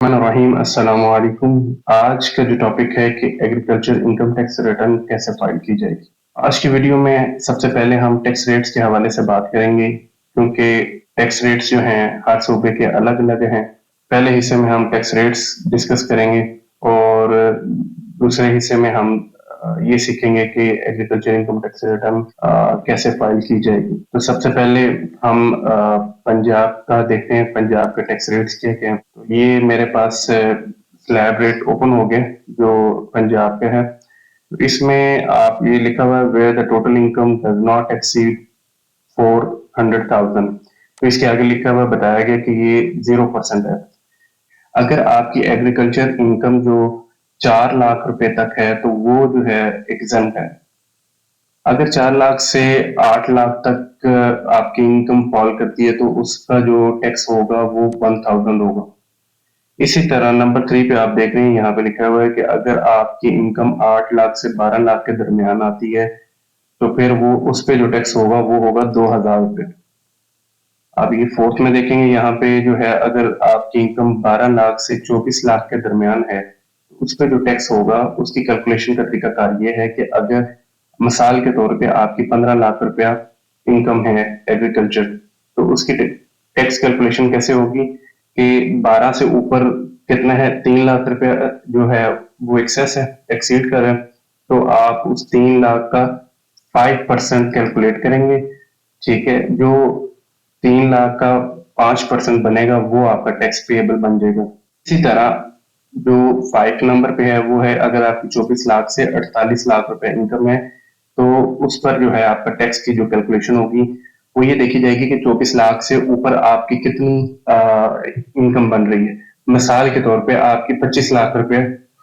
रहीम अस्सलाम वालेकुम। आज का जो टॉपिक है कि एग्रीकल्चर इनकम टैक्स रिटर्न कैसे फाइल की जाएगी। आज की वीडियो में सबसे पहले हम टैक्स रेट्स के हवाले से बात करेंगे, क्योंकि टैक्स रेट्स जो हैं हर सूबे के अलग अलग हैं। पहले हिस्से में हम टैक्स रेट्स डिस्कस करेंगे और दूसरे हिस्से में हम ये सीखेंगे कि एग्रीकल्चर इनकम टैक्स रिटर्न कैसे फाइल की जाएगी। तो सबसे पहले हम पंजाब का देखते हैं, पंजाब के टैक्स रेट्स क्या क्या हैं। तो ये मेरे पास स्लैब रेट ओपन हो गए जो पंजाब के है। तो इसमें आप ये लिखा हुआ है where the total income does not exceed 400,000। तो इसके आगे लिखा हुआ बताया गया कि ये 0% है। अगर आपकी एग्रीकल्चर इनकम जो 4 लाख रुपए तक है तो वो जो है एग्जम्प्ट है। अगर 4 लाख से 8 लाख तक आपकी इनकम फॉल करती है तो उसका जो टैक्स होगा वो 1000 होगा। इसी तरह नंबर 3 पे आप देख रहे हैं, यहाँ पे लिखा हुआ है कि अगर आपकी इनकम 8 लाख से 12 लाख के दरमियान आती है तो फिर वो उस पे जो टैक्स होगा वो होगा 2000 रुपये। अब ये फोर्थ में देखेंगे, यहाँ पे जो है अगर आपकी इनकम 12 लाख से 24 लाख के दरमियान है तो उस पर जो टैक्स होगा उसकी कैलकुलेशन का तरीकाकार ये है कि अगर मिसाल के तौर पे आपकी 15 लाख रुपया इनकम है एग्रीकल्चर, तो उसकी टैक्स कैलकुलेशन कैसे होगी कि 12 से ऊपर कितना है, 3 लाख रुपया जो है वो एक्सेस है, एक्सीड कर रहा है। तो आप उस 3 लाख का 5% कैलकुलेट करेंगे। ठीक है, जो 3 लाख का 5% बनेगा वो आपका टैक्स पेएबल बन जाएगा। इसी तरह जो 5 नंबर पे है वो है अगर आपकी 24 लाख से 48 लाख रुपए इनकम है तो उस पर जो है आपका टैक्स की जो कैलकुलेशन होगी वो ये देखी जाएगी कि 24 लाख से ऊपर आपकी कितनी इनकम बन रही है। मिसाल के तौर पे आपकी 25 लाख रुपए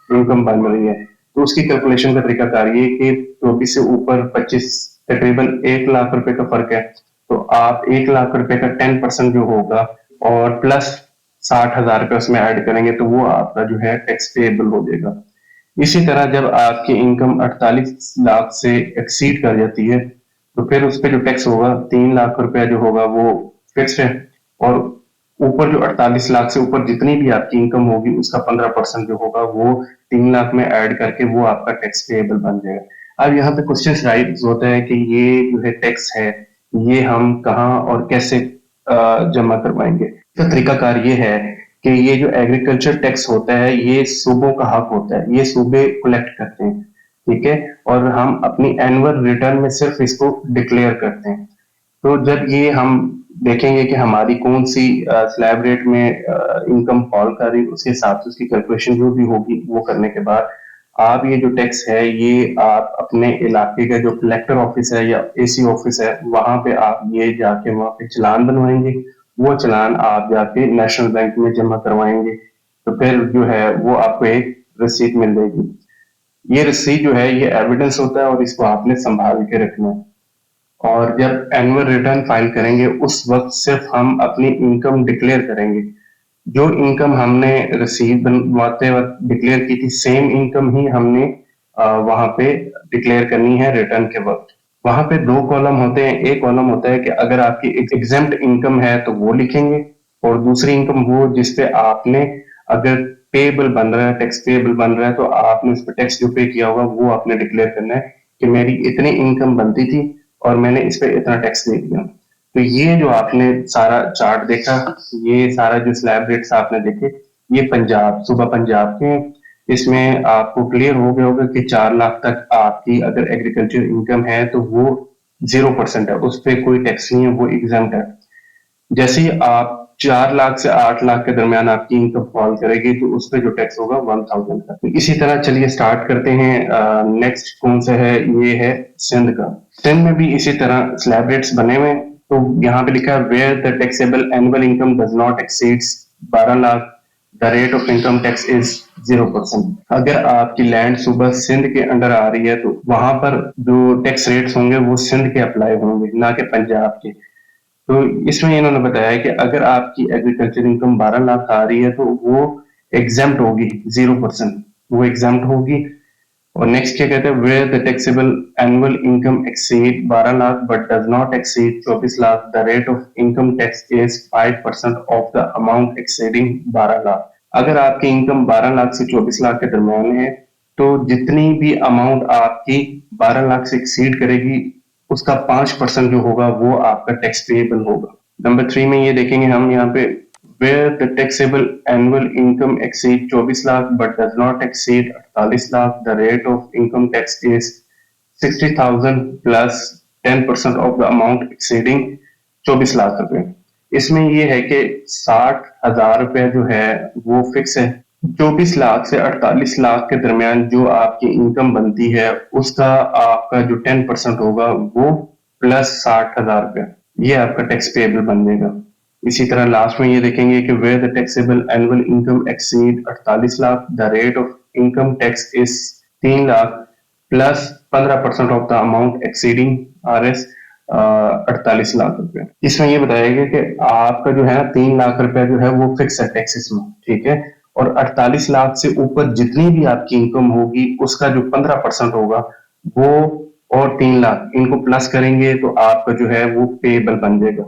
इनकम बन रही है तो उसकी कैलकुलेशन का तरीकाकार ये कि 24 से ऊपर 25 तकरीबन 1 लाख रुपए का फर्क है। तो आप 1 लाख रुपए का 10% जो होगा और प्लस 60,000 रुपए उसमें ऐड करेंगे तो वो आपका जो है टैक्स पेएबल हो जाएगा। इसी तरह जब आपकी इनकम 48 लाख से एक्सीड कर जाती है तो फिर उस पर जो टैक्स होगा 3 लाख रुपया जो होगा वो फिक्स्ड है, और ऊपर जो 48 लाख से ऊपर जितनी भी आपकी इनकम होगी उसका 15% जो होगा वो 3 लाख में ऐड करके वो आपका टैक्स पेएबल बन जाएगा। अब यहाँ पे क्वेश्चन राइज होता है कि ये जो है टैक्स है ये हम कहाँ और कैसे जमा करवाएंगे। इसका तरीकाकार ये है कि ये जो एग्रीकल्चर टैक्स होता है ये सूबों का हक होता है, ये सूबे कलेक्ट करते हैं। ठीक है, और हम अपनी एनुअल रिटर्न में सिर्फ इसको डिक्लेयर करते हैं। तो जब ये हम देखेंगे कि हमारी कौन सी स्लैब रेट में इनकम फॉल कर रही, उसके हिसाब से उसकी कैलकुलेशन जो भी होगी वो करने के बाद आप ये जो टैक्स है ये आप अपने इलाके का जो कलेक्टर ऑफिस है या एसी ऑफिस है वहां पे आप ये जाके वहां पे चालान बनवाएंगे। वो चालान आप जाके नेशनल बैंक में जमा करवाएंगे तो फिर जो है वो आपको एक रसीद मिल जाएगी। ये रसीद जो है ये एविडेंस होता है और इसको आपने संभाल के रखना है। और जब एनुअल रिटर्न फाइल करेंगे उस वक्त सिर्फ हम अपनी इनकम डिक्लेयर करेंगे। जो इनकम हमने रसीद बनवाते वक्त डिक्लेयर की थी सेम इनकम ही हमने वहां पे डिक्लेयर करनी है रिटर्न के वक्त। वहां पे 2 कॉलम होते हैं, एक कॉलम होता है कि अगर आपकी एग्जेम्प्ट इनकम है तो वो लिखेंगे, और दूसरी इनकम वो जिसपे आपने अगर पेएबल बन रहा है, टैक्स पेएबल बन रहा है तो आपने उस पर टैक्स जो पे किया होगा वो आपने डिक्लेयर करना है कि मेरी इतनी इनकम बनती थी और मैंने इस पे इतना टैक्स दे दिया। तो ये जो आपने सारा चार्ट देखा, ये सारा जो स्लैब रेट्स आपने देखे, ये पंजाब सूबा पंजाब के हैं। इसमें आपको क्लियर हो गया होगा कि 4 लाख तक आपकी अगर एग्रीकल्चर इनकम है तो वो 0% है, उस पर कोई टैक्स नहीं है, वो एग्जाम्प्ट है। जैसे ही आप 4 लाख से 8 लाख के दरमियान आपकी इनकम फॉल करेगी तो उस पर जो टैक्स होगा 1000 का। तो इसी तरह चलिए स्टार्ट करते हैं। नेक्स्ट कौन सा है, ये है सिंध का। सिंध में भी इसी तरह स्लैब रेट्स बने हुए हैं। तो यहाँ पे लिखा है where the taxable annual income does not exceeds 12 lakh the rate of income tax is 0%। अगर आपकी लैंड सूबा सिंध के अंडर आ रही है तो वहां पर जो टैक्स रेट्स होंगे वो सिंध के अप्लाई होंगे, ना कि पंजाब के। तो इसमें इन्होंने बताया कि अगर आपकी एग्रीकल्चर इनकम 12 लाख आ रही है तो वो एग्जाम्प्ट होगी 0%, वो एग्जाम्प्ट होगी। और नेक्स्ट क्या कहते हैं, where the taxable annual income exceed 12 lakh but does not exceed 24 lakh the rate of income tax is 5% of the amount exceeding 12 lakh. अगर आपकी इनकम 12 लाख से 24 लाख के दरमियान है, तो जितनी भी अमाउंट आपकी 12 लाख से एक्सीड करेगी, उसका 5% जो होगा वो आपका टैक्स पेएबल होगा। नंबर 3 में ये देखेंगे हम यहाँ पे, where the taxable annual income exceed 24 lakh but does not exceed 48 lakh, the rate of income tax is 60,000 plus 10% of the amount exceeding 24 lakh रुपए। इसमें ये है कि 60,000 रुपए जो है वो फिक्स है। 24 लाख से 48 लाख के दरमियान जो आपकी इनकम बनती है, उसका आपका जो 10% होगा वो प्लस 60,000 रुपए, ये आपका टैक्स पेएबल बन जाएगा। इसी तरह लास्ट में ये देखेंगे कि where the taxable annual income exceed 48 lakh, the rate of income tax is 3 lakh plus 15% of the amount exceeding RS 48 lakh रुपए। इसमें ये बताया गया कि आपका जो है 3 लाख रुपए जो है वो फिक्स है टैक्सेस में, ठीक है, और 48 लाख से ऊपर जितनी भी आपकी इनकम होगी उसका जो 15% होगा वो, और 3 लाख इनको प्लस करेंगे तो आपका जो है वो पेएबल बन जाएगा।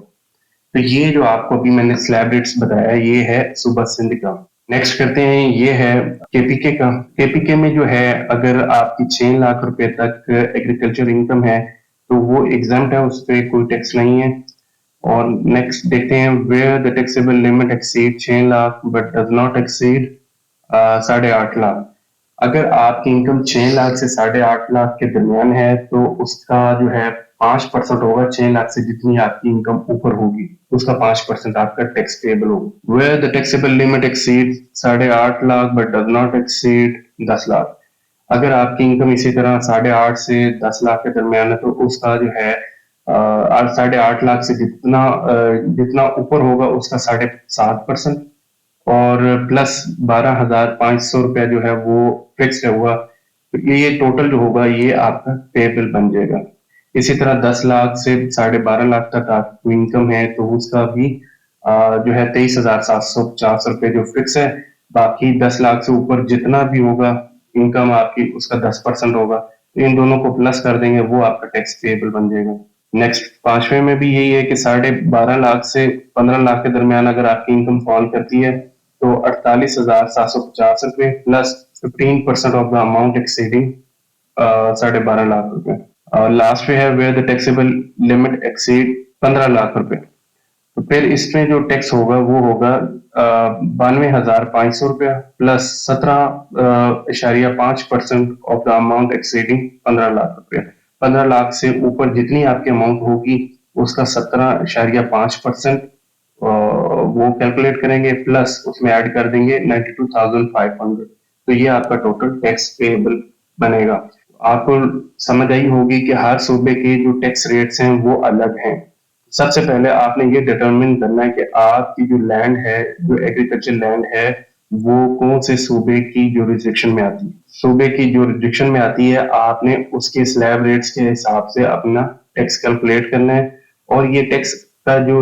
तो ये जो आपको अभी मैंने स्लैब रेट्स बताया, ये है सूबा सिंध का। नेक्स्ट करते हैं, ये है केपीके का। केपीके में जो है अगर आपकी 6 लाख रुपए तक एग्रीकल्चर इनकम है तो वो एग्जाम्प्ट है, उस पर कोई टैक्स नहीं है। और नेक्स्ट देखते हैं, where the taxable limit exceed 6 lakh but does not exceed 8.5 lakh. अगर आपकी इनकम 6 लाख से 8.5 लाख के दरमियान है तो उसका जो है 5% होगा। 6 लाख से जितनी आपकी इनकम ऊपर होगी उसका 5% आपका टैक्स पेएबल होगा। Where the taxable limit exceed 8.5 lakh but does not exceed 10 lakh. अगर आपकी इनकम इसी तरह 8.5 से 10 लाख के दरमियान है तो उसका जो है 8.5 लाख से जितना ऊपर होगा उसका 7.5%, और प्लस 12,500 रुपया जो है वो फिक्स है हुआ। तो ये टोटल जो होगा ये आपका पेएबल बन जाएगा। इसी तरह 10 लाख से 12.5 लाख तक आपकी इनकम है तो उसका भी जो है 23,750 रुपए जो फिक्स है। बाकी 10 लाख से ऊपर जितना भी होगा इनकम आपकी, उसका 10% होगा, तो इन दोनों को प्लस कर देंगे वो आपका टैक्स पेएबल बन जाएगा। नेक्स्ट 5वें में भी यही है कि 12.5 लाख से 15 लाख के दरमियान अगर आपकी इनकम फॉल करती है तो 48,750 रुपए plus 15% of the amount exceeding 12.5 lakh रुपए। और लास्ट में है where the taxable limit exceed 15 lakh रुपए। तो फिर इसमें जो टैक्स होगा वो होगा 92,500 रुपया plus 17.5% of the amount exceeding 15 lakh रुपया। 15 लाख से ऊपर जितनी आपकी अमाउंट होगी उसका 17.5% वो कैलकुलेट करेंगे, प्लस उसमें ऐड कर देंगे 92,500। तो ये आपका टोटल टैक्स पेएबल बनेगा। आपको समझ आई होगी कि हर सूबे के जो टैक्स रेट्स हैं वो अलग हैं। सबसे पहले आपने ये डिटरमिन करना है कि आपकी जो लैंड है, जो एग्रीकल्चर लैंड है, वो कौन से सूबे की जुरिस्डिक्शन में आती है। सूबे की जुरिस्डिक्शन में आती है, आपने उसके स्लैब रेट्स के हिसाब से अपना टैक्स कैलकुलेट करना है। और ये टैक्स का जो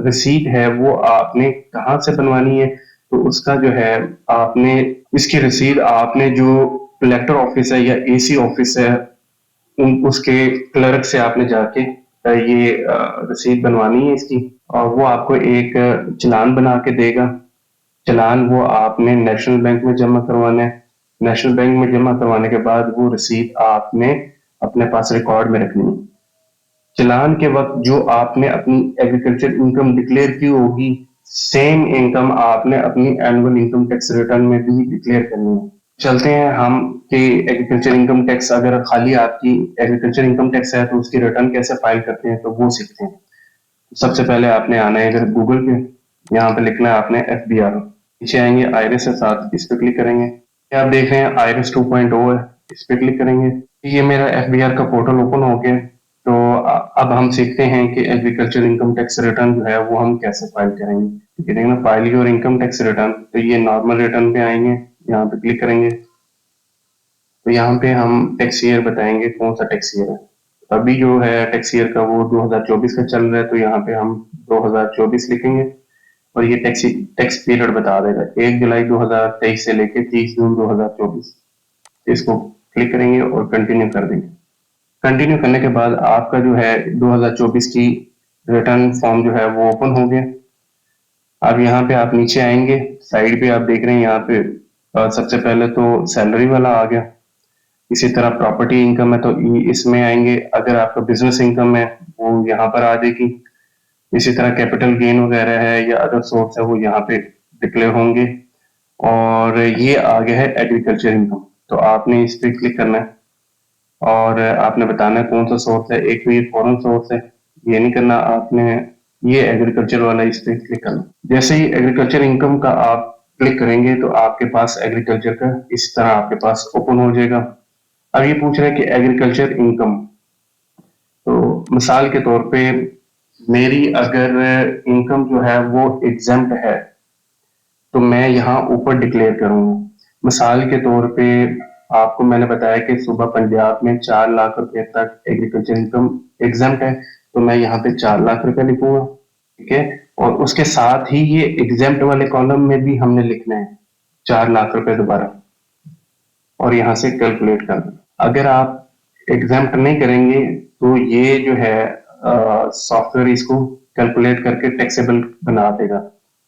रसीद है वो आपने कहाँ से बनवानी है, तो उसका जो है आपने इसकी रसीद आपने जो कलेक्टर ऑफिस है या एसी ऑफिस है उसके क्लर्क से आपने जाके ये रसीद बनवानी है इसकी, और वो आपको एक चालान बना के देगा। चालान वो आपने नेशनल बैंक में जमा करवाना है। नेशनल बैंक में जमा करवाने के बाद वो रसीद आपने अपने पास रिकॉर्ड में रखनी है। चालान के वक्त जो आपने अपनी एग्रीकल्चर इनकम डिक्लेयर की होगी, सेम इनकम आपने अपनी एनुअल इनकम टैक्स रिटर्न में भी डिक्लेयर करनी है। चलते हैं हम कि एग्रीकल्चर इनकम टैक्स, अगर खाली आपकी एग्रीकल्चर इनकम टैक्स है तो उसकी रिटर्न कैसे फाइल करते हैं, तो वो सीखते हैं। सबसे पहले आपने आना है इधर गूगल पे, यहाँ पे लिखना है आपने FBR। नीचे आएंगे आयरिस के साथ, इस पे क्लिक करेंगे। ये आप देख रहे हैं आयरिस 2.0 है, इस पे क्लिक करेंगे। ये मेरा FBR का पोर्टल ओपन हो गया। तो अब हम सीखते हैं कि एग्रीकल्चर इनकम टैक्स रिटर्न जो है वो हम कैसे फाइल करेंगे। ठीक है, देखना file your income tax return, तो ये नॉर्मल रिटर्न पे आएंगे, यहाँ पे क्लिक करेंगे। तो यहाँ पे हम टैक्स ईयर बताएंगे कौन सा टैक्स ईयर है। अभी जो है टैक्स ईयर का वो 2024 का चल रहा है, तो यहाँ पे हम 2024 लिखेंगे और ये टैक्स पीरियड बता देगा 1 जुलाई 2023 से लेके 30 जून 2024। इसको क्लिक करेंगे और कंटिन्यू कर देंगे। कंटिन्यू करने के बाद आपका जो है 2024 की रिटर्न फॉर्म जो है वो ओपन हो गया। अब यहाँ पे आप नीचे आएंगे, साइड पे आप देख रहे हैं यहाँ पे सबसे पहले तो सैलरी वाला आ गया। इसी तरह प्रॉपर्टी इनकम है तो इसमें आएंगे। अगर आपका बिजनेस इनकम है वो यहाँ पर आ जाएगी। इसी तरह कैपिटल गेन वगैरह है या अदर सोर्स है वो यहाँ पे डिक्लेयर होंगे। और ये आ गया है एग्रीकल्चर इनकम, तो आपने इस पे क्लिक करना है और आपने बताना है कौन सा सोर्स है। एक तो ये फॉरेन सोर्स है, ये नहीं करना आपने, ये एग्रीकल्चर वाला इस पे क्लिक करना। जैसे ही एग्रीकल्चर इनकम का आप क्लिक करेंगे तो आपके पास एग्रीकल्चर का इस तरह आपके पास ओपन हो जाएगा। अब ये पूछ रहा है कि एग्रीकल्चर इनकम, तो मिसाल के तौर पे मेरी अगर इनकम जो है वो एग्जेम्प्ट है तो मैं यहाँ ऊपर डिक्लेयर करूंगा। मिसाल के तौर पे आपको मैंने बताया कि सुबह पंजाब में 4 लाख रुपए तक एग्रीकल्चर इनकम एग्जेम्प्ट है, तो मैं यहाँ पे 4 लाख रुपए लिखूंगा। ठीक है, और उसके साथ ही ये एग्जेम्प्ट वाले कॉलम में भी हमने लिखना है 4 लाख रुपए दोबारा, और यहाँ से कैलकुलेट कर देना। अगर आप एग्जाम्प्ट नहीं करेंगे तो ये जो है सॉफ्टवेयर इसको कैलकुलेट करके टैक्सेबल बना देगा।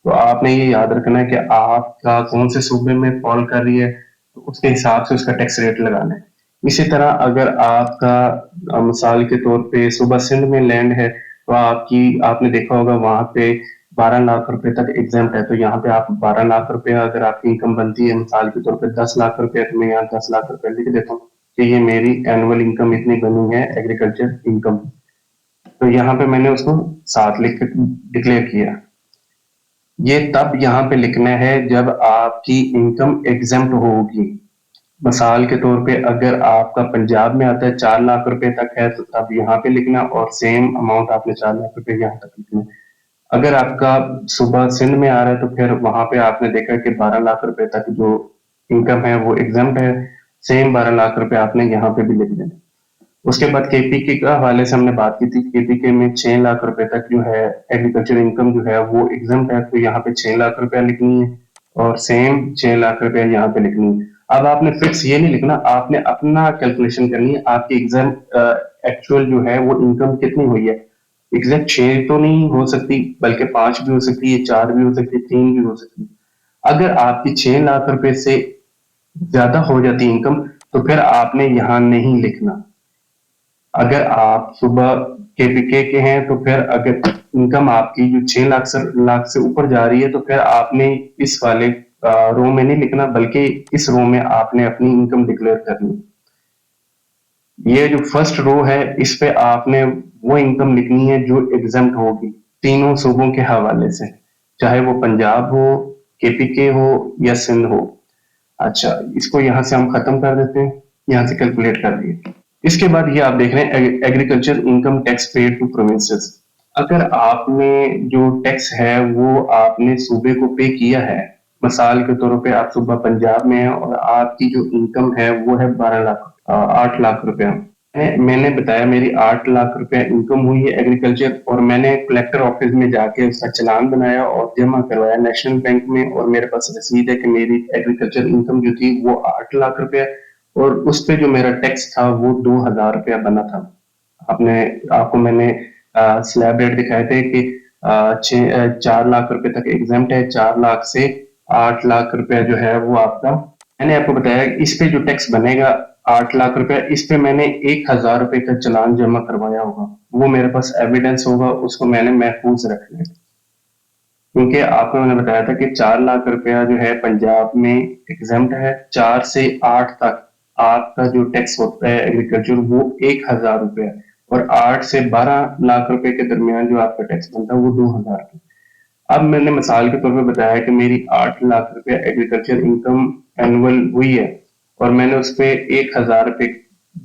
तो आपने ये याद रखना है कि आपका कौन से सूबे में फॉल कर रही है, तो उसके हिसाब से उसका टैक्स रेट लगाना है। इसी तरह अगर आपका मिसाल के तौर पे सुबह सिंध में लैंड है तो आपने देखा होगा वहां पे 12 लाख रुपए तक एग्जाम्प्ट है, तो यहाँ पे आप 12 लाख रुपए अगर आपकी इनकम बनती है मिसाल के तौर पे 10 लाख रुपए, तो मैं यहाँ 10 लाख रुपए लिख देता हूँ कि ये मेरी एनुअल इनकम इतनी बनी है एग्रीकल्चर इनकम। तो यहाँ पे मैंने उसको 7 लिख डिक्लेयर किया। ये तब यहाँ पे लिखना है जब आपकी इनकम एग्जेम्प्ट होगी। मिसाल के तौर पे अगर आपका पंजाब में आता है 4 लाख रुपए तक है तो तब यहाँ पे लिखना, और सेम अमाउंट आपने 4 लाख रुपए यहाँ तक लिखना। अगर आपका सुबह सिंध में आ रहा है तो फिर वहां पे आपने देखा कि 12 लाख रुपए तक जो इनकम है वो एग्जाम्प्ट है, सेम 12 लाख रुपए आपने यहाँ पे भी लिख देना। उसके बाद केपीके का हवाले से हमने बात की थी, केपीके में 6 लाख रुपए तक जो है एग्रीकल्चर इनकम जो है वो एग्जाम्प्ट है, तो यहाँ पे 6 लाख रुपया लिखनी है और सेम 6 लाख रुपया यहाँ पे लिखनी है। अब आपने फिक्स ये नहीं लिखना, आपने अपना कैलकुलेशन करनी है आपकी एग्जाम एक्चुअल जो है वो इनकम कितनी हुई है। एग्जैक्ट 6 तो नहीं हो सकती, बल्कि 5 भी हो सकती है, 4 भी हो सकती है, 3 भी हो सकती है। अगर आपकी 6 लाख रुपए से ज्यादा हो जाती इनकम तो फिर आपने यहाँ नहीं लिखना। अगर आप सुबह केपीके के हैं तो फिर अगर इनकम आपकी जो 6 लाख से ऊपर जा रही है तो फिर आपने इस वाले रो में नहीं लिखना, बल्कि इस रो में आपने अपनी इनकम डिक्लेयर करनी। ये जो फर्स्ट रो है इस पे आपने वो इनकम लिखनी है जो एग्जाम्प्ट होगी तीनों सूबों के हवाले से, चाहे वो पंजाब हो, केपीके हो या सिंध हो। अच्छा, इसको यहाँ से हम खत्म कर देते हैं, यहाँ से कैलकुलेट कर दिए। इसके बाद ये आप देख रहे हैं agriculture income tax paid to provinces. अगर आपने जो टैक्स है वो आपने सूबे को पे किया है, मिसाल के तौर पे आप सूबा पंजाब में है और आपकी जो इनकम है वो है 8 लाख रुपया। मैंने बताया मेरी 8 लाख रुपया इनकम हुई है एग्रीकल्चर, और मैंने कलेक्टर ऑफिस में जाके उसका चालान बनाया और जमा करवाया नेशनल बैंक में, और मेरे पास रसीद है कि मेरी एग्रीकल्चर इनकम जो थी वो 8 लाख रुपया, और उस पे जो मेरा टैक्स था वो 2,000 रुपया बना था। आपने आपको मैंने स्लैब रेट दिखाए थे कि 4 लाख रुपए तक एग्जाम्प्ट है, 4 लाख से 8 लाख रुपया जो है वो आपका। मैंने आपको बताया इस पे जो टैक्स बनेगा 8 लाख रुपया, इस पे मैंने 1,000 रुपए का चालान जमा करवाया होगा, वो मेरे पास एविडेंस होगा, उसको मैंने महफूज रखना है। क्योंकि आपको मैंने बताया था कि 4 लाख रुपया जो है पंजाब में एग्जाम्प्ट है, 4 से 8 तक आपका जो टैक्स होता है एग्रीकल्चर वो 1,000 रुपया, और 8 से 12 लाख रुपए के दरमियान जो आपका टैक्स बनता है वो 2,000। अब मैंने मिसाल के तौर पे बताया कि मेरी 8 लाख रुपया एग्रीकल्चर इनकम एनुअल हुई है और मैंने उस पे 1,000 रुपए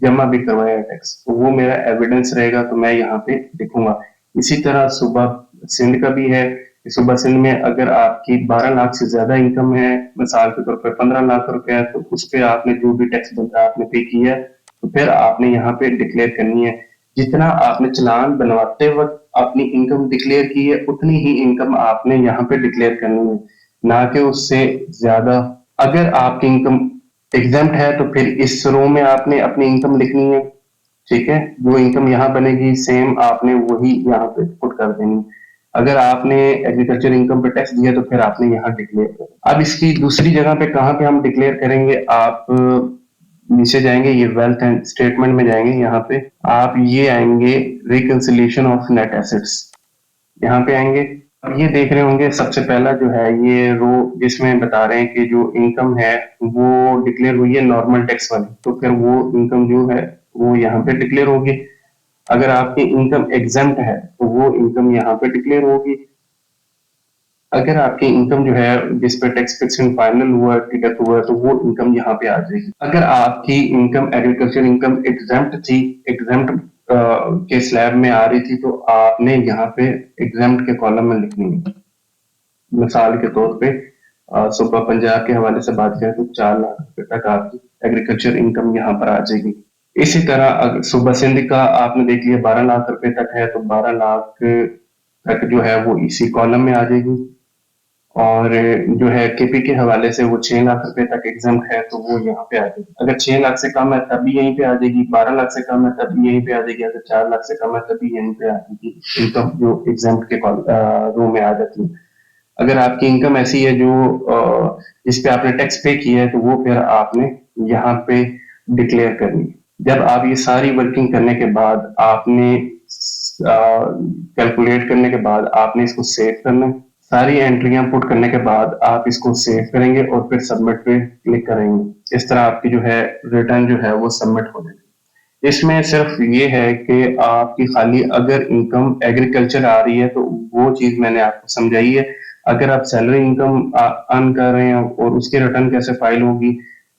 जमा भी करवाया है टैक्स, तो वो मेरा एविडेंस रहेगा, तो मैं यहाँ पे लिखूंगा। इसी तरह सुबह सिंध का भी है कि सुबह सिंध में अगर आपकी 12 लाख से ज्यादा इनकम है, मिसाल के तौर पर 15 लाख रुपया, तो उस पे आपने जो भी टैक्स बनता है आपने पे किया, तो फिर आपने यहाँ पे डिक्लेयर करनी है। जितना आपने चालान बनवाते वक्त अपनी इनकम डिक्लेयर की है उतनी ही इनकम आपने यहाँ पे डिक्लेयर करनी है, ना कि उससे ज्यादा। अगर आपकी इनकम एग्जाम्प्ट है तो फिर इस रो में आपने अपनी इनकम लिखनी है। ठीक है, जो इनकम यहाँ बनेगी सेम आपने वही यहाँ पे पुट कर देनी। अगर आपने एग्रीकल्चर इनकम पे टैक्स दिया तो फिर आपने यहाँ डिक्लेयर करें। अब इसकी दूसरी जगह पे कहाँ पे हम डिक्लेयर करेंगे, आप नीचे जाएंगे, ये वेल्थ एंड स्टेटमेंट में जाएंगे, यहाँ पे आप ये आएंगे रिकंसिलिएशन ऑफ नेट एसेट्स, यहाँ पे आएंगे। अब ये देख रहे होंगे सबसे पहला जो है ये रो जिसमें बता रहे हैं कि जो इनकम है वो डिक्लेयर हुई है नॉर्मल टैक्स वाली, तो फिर वो इनकम जो है वो यहाँ पे डिक्लेयर होगी। अगर आपकी इनकम एग्जेम्प्ट है तो वो इनकम यहाँ पे डिक्लेयर होगी। अगर आपकी इनकम जो है जिस पे टैक्स फिक्स एंड फाइनल हुआ डिडक्ट हुआ तो वो इनकम यहाँ पे आ जाएगी। अगर आपकी इनकम एग्रीकल्चर इनकम एग्जेम्प्ट थी, एग्जेम्प्ट के स्लैब में आ रही थी, तो आपने यहाँ पे एग्जेम्प्ट के कॉलम में लिखनी है। मिसाल के तौर पे सूबा पंजाब के हवाले से बात करें तो 4 लाख रुपए तक आपकी एग्रीकल्चर इनकम यहाँ पर आ जाएगी। इसी तरह अगर सूबा सिंध का आपने देख लिया 12 लाख रुपए तक है, तो 12 लाख तक जो है वो इसी कॉलम में आ जाएगी। और जो है केपी के हवाले से वो 6 लाख रुपए तक एग्जाम है, तो वो यहाँ पे आ जाएगी। अगर 6 लाख से कम है तब भी यहीं पे आ जाएगी, 12 लाख से कम है तब भी यहीं पे आ जाएगी, अगर 4 लाख से कम है तब भी यहीं पे आ जाएगी। इनकम जो एग्जाम के रो में आ जाती है। अगर आपकी इनकम ऐसी है जो जिस पे आपने टैक्स पे किया है, तो वो फिर आपने यहाँ पे डिक्लेयर करनी है। जब आप ये सारी वर्किंग करने के बाद आपने कैलकुलेट करने के बाद आपने इसको सेव करना है। सारी एंट्रियां पुट करने के बाद आप इसको सेव करेंगे और फिर सबमिट पे क्लिक करेंगे। इस तरह आपकी जो है रिटर्न जो है वो सबमिट हो जाएगी। इसमें सिर्फ ये है कि आपकी खाली अगर इनकम एग्रीकल्चर आ रही है तो वो चीज मैंने आपको समझाई है। अगर आप सैलरी इनकम अर्न कर रहे हैं और उसकी रिटर्न कैसे फाइल होगी,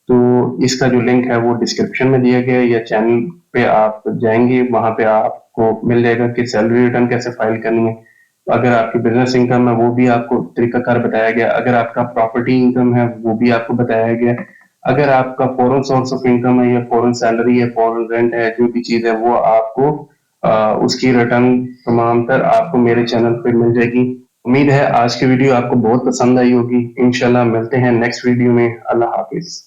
तो इसका जो लिंक है वो डिस्क्रिप्शन में दिया गया है, या चैनल पे आप जाएंगे वहां पे आपको मिल जाएगा कि सैलरी रिटर्न कैसे फाइल करनी है। अगर आपकी बिजनेस इनकम है वो भी आपको तरीकाकार बताया गया। अगर आपका प्रॉपर्टी इनकम है वो भी आपको बताया गया। अगर आपका फॉरेन सोर्स ऑफ इनकम है या फॉरेन सैलरी है, फॉरेन रेंट है, जो भी चीज है वो आपको उसकी रिटर्न तमाम तर आपको मेरे चैनल पे मिल जाएगी। उम्मीद है आज की वीडियो आपको बहुत पसंद आई होगी। इंशाल्लाह मिलते हैं नेक्स्ट वीडियो में। अल्लाह हाफिज।